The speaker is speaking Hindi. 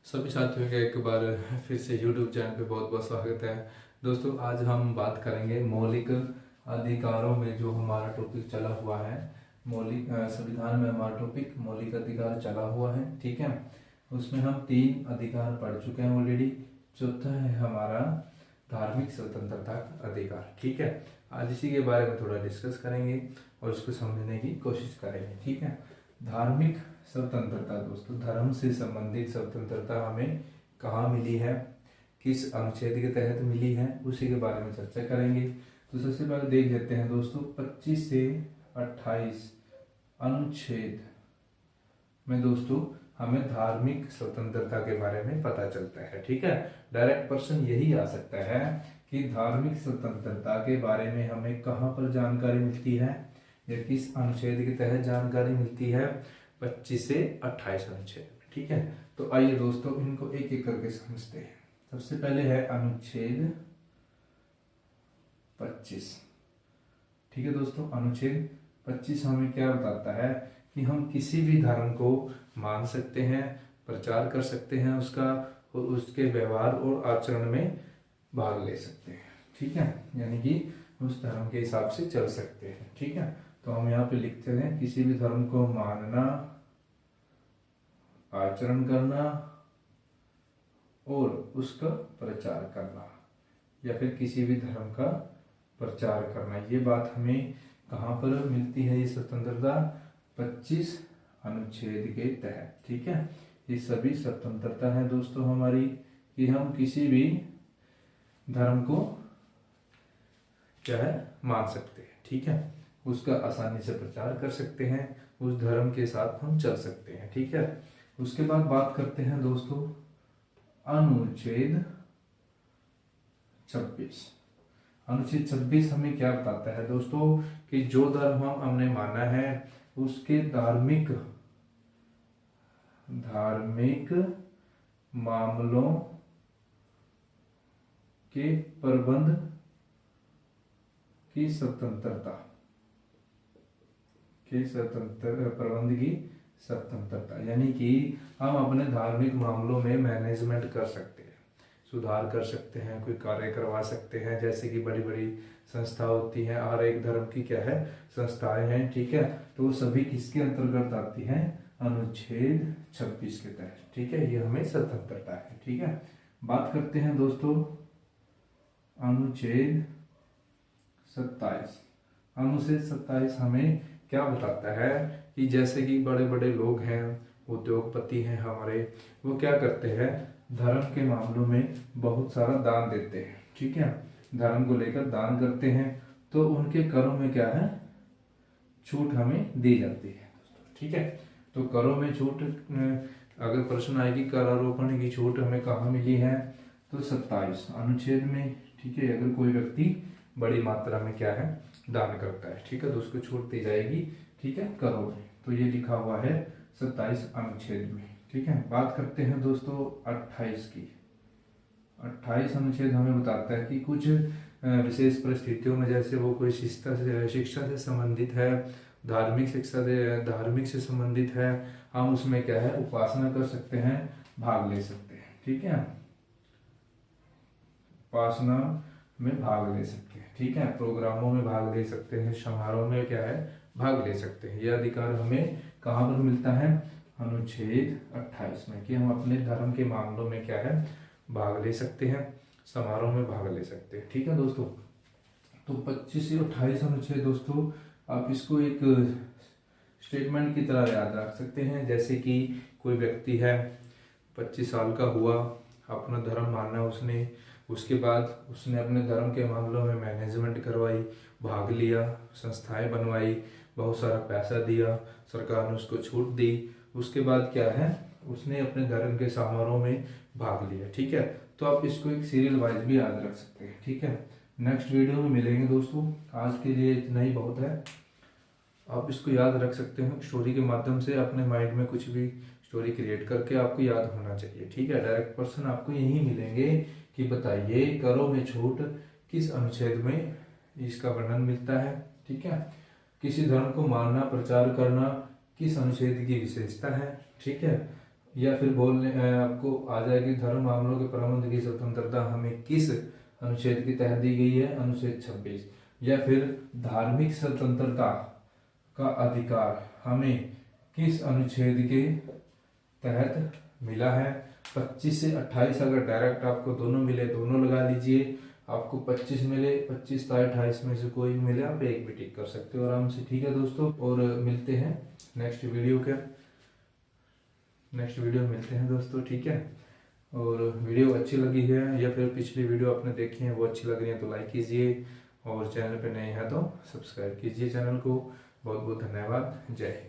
सभी साथियों का एक बार फिर से YouTube चैनल पे बहुत बहुत स्वागत है। दोस्तों, आज हम बात करेंगे मौलिक अधिकारों में जो हमारा टॉपिक चला हुआ है। मौलिक संविधान में हमारा टॉपिक मौलिक अधिकार चला हुआ है, ठीक है। उसमें हम 3 अधिकार पढ़ चुके हैं ऑलरेडी। चौथा है हमारा धार्मिक स्वतंत्रता का अधिकार, ठीक है। आज इसी के बारे में थोड़ा डिस्कस करेंगे और उसको समझने की कोशिश करेंगे, ठीक है। धार्मिक स्वतंत्रता, दोस्तों धर्म से संबंधित स्वतंत्रता हमें कहाँ मिली है, किस अनुच्छेद के तहत मिली है, उसी के बारे में चर्चा करेंगे। तो सबसे पहले देख लेते हैं दोस्तों, 25 से 28 अनुच्छेद में दोस्तों हमें धार्मिक स्वतंत्रता के बारे में पता चलता है, ठीक है। डायरेक्ट प्रश्न यही आ सकता है कि धार्मिक स्वतंत्रता के बारे में हमें कहाँ पर जानकारी मिलती है या किस अनुच्छेद के तहत जानकारी मिलती है। 25 से 28 अनुच्छेद, ठीक है। तो आइए दोस्तों इनको एक एक करके समझते हैं। सबसे पहले है अनुच्छेद 25, ठीक है दोस्तों। अनुच्छेद 25 हमें क्या बताता है कि हम किसी भी धर्म को मान सकते हैं, प्रचार कर सकते हैं उसका, और उसके व्यवहार और आचरण में भाग ले सकते हैं, ठीक है। यानी कि उस धर्म के हिसाब से चल सकते हैं, ठीक है। तो हम यहाँ पे लिखते हैं किसी भी धर्म को मानना, आचरण करना और उसका प्रचार करना, या फिर किसी भी धर्म का प्रचार करना। ये बात हमें कहाँ पर मिलती है, ये स्वतंत्रता 25 अनुच्छेद के तहत, ठीक है। ये सभी स्वतंत्रता है दोस्तों हमारी कि हम किसी भी धर्म को क्या है मान सकते हैं, ठीक है। उसका आसानी से प्रचार कर सकते हैं, उस धर्म के साथ हम चल सकते हैं, ठीक है। उसके बाद बात करते हैं दोस्तों अनुच्छेद 26। अनुच्छेद 26 हमें क्या बताता है दोस्तों कि जो धर्म हमने माना है उसके धार्मिक मामलों के प्रबंध की स्वतंत्रता, प्रबंध की स्वतंत्रता, यानी कि हम अपने धार्मिक मामलों में मैनेजमेंट कर सकते हैं, सुधार कर सकते हैं, कोई कार्य करवा सकते हैं। जैसे कि बड़ी बड़ी संस्था होती हैं, हर एक धर्म की क्या है संस्थाएं हैं, ठीक है। तो वो सभी किसके अंतर्गत आती हैं, अनुच्छेद 26 के तहत, ठीक है। ये हमें स्वतंत्रता है, ठीक है। बात करते हैं दोस्तों अनुच्छेद 27। अनुच्छेद 27 हमें क्या बताता है कि जैसे कि बड़े बड़े लोग हैं, उद्योगपति हैं हमारे, वो क्या करते हैं धर्म के मामलों में बहुत सारा दान देते हैं, ठीक है। धर्म को लेकर दान करते हैं, तो उनके करों में क्या है छूट हमें दी जाती है दोस्तों, ठीक है। तो करों में छूट, अगर प्रश्न आएगी कर आरोपण की छूट हमें कहाँ मिली है, तो 27 अनुच्छेद में, ठीक है। अगर कोई व्यक्ति बड़ी मात्रा में क्या है दान करता है, ठीक है, तो उसको छूट दी जाएगी, ठीक है, करों में। तो ये लिखा हुआ है 27 अनुच्छेद में, ठीक है। बात करते हैं दोस्तों 28 की। 28 अनुच्छेद हमें बताता है कि कुछ विशेष परिस्थितियों में, जैसे वो कोई शिक्षा से संबंधित है, धार्मिक से संबंधित है, हम उसमें क्या है उपासना कर सकते हैं, भाग ले सकते हैं, ठीक है। उपासना में भाग ले सकते हैं, ठीक है। प्रोग्रामों में भाग ले सकते हैं, समारोह में क्या है भाग ले सकते हैं। यह अधिकार हमें कहाँ पर मिलता है, अनुच्छेद 28 में, कि हम अपने धर्म के मामलों में क्या है भाग ले सकते हैं, समारोह में भाग ले सकते हैं, ठीक है दोस्तों। तो 25 से 28 अनुच्छेद दोस्तों आप इसको एक स्टेटमेंट की तरह याद रख सकते हैं। जैसे कि कोई व्यक्ति है 25 साल का हुआ, अपना धर्म माना उसने, उसके बाद उसने अपने धर्म के मामलों में मैनेजमेंट करवाई, भाग लिया, संस्थाएं बनवाई, बहुत सारा पैसा दिया, सरकार ने उसको छूट दी, उसके बाद क्या है उसने अपने धर्म के समारोह में भाग लिया, ठीक है। तो आप इसको एक सीरियल वाइज भी याद रख सकते हैं, ठीक है। नेक्स्ट वीडियो में मिलेंगे दोस्तों, आज के लिए इतना ही बहुत है। आप इसको याद रख सकते हैं स्टोरी के माध्यम से, अपने माइंड में कुछ भी स्टोरी क्रिएट करके आपको याद होना चाहिए, ठीक है। डायरेक्ट क्वेश्चन आपको यही मिलेंगे कि बताइए करों में छूट किस अनुच्छेद में इसका वर्णन मिलता है, ठीक है। किसी धर्म को मानना, प्रचार करना किस अनुच्छेद की विशेषता है, ठीक है। या फिर बोलने आपको आ जाएगी धर्म मामलों के प्रबंध की स्वतंत्रता हमें किस अनुच्छेद के तहत दी गई है, अनुच्छेद 26। या फिर धार्मिक स्वतंत्रता का अधिकार हमें किस अनुच्छेद के तहत मिला है। 25 से 28 अगर डायरेक्ट आपको दोनों मिले दोनों लगा लीजिए, आपको 25 मिले 25 या 28 में से कोई भी मिले आप एक भी टिक कर सकते हो आराम से। ठीक है दोस्तों, और मिलते हैं नेक्स्ट वीडियो मिलते हैं दोस्तों। ठीक है, और वीडियो अच्छी लगी है या फिर पिछली वीडियो आपने देखी है वो अच्छी लग रही है तो लाइक कीजिए, और चैनल पे नए हैं तो सब्सक्राइब कीजिए चैनल को। बहुत बहुत धन्यवाद। जय हिंद।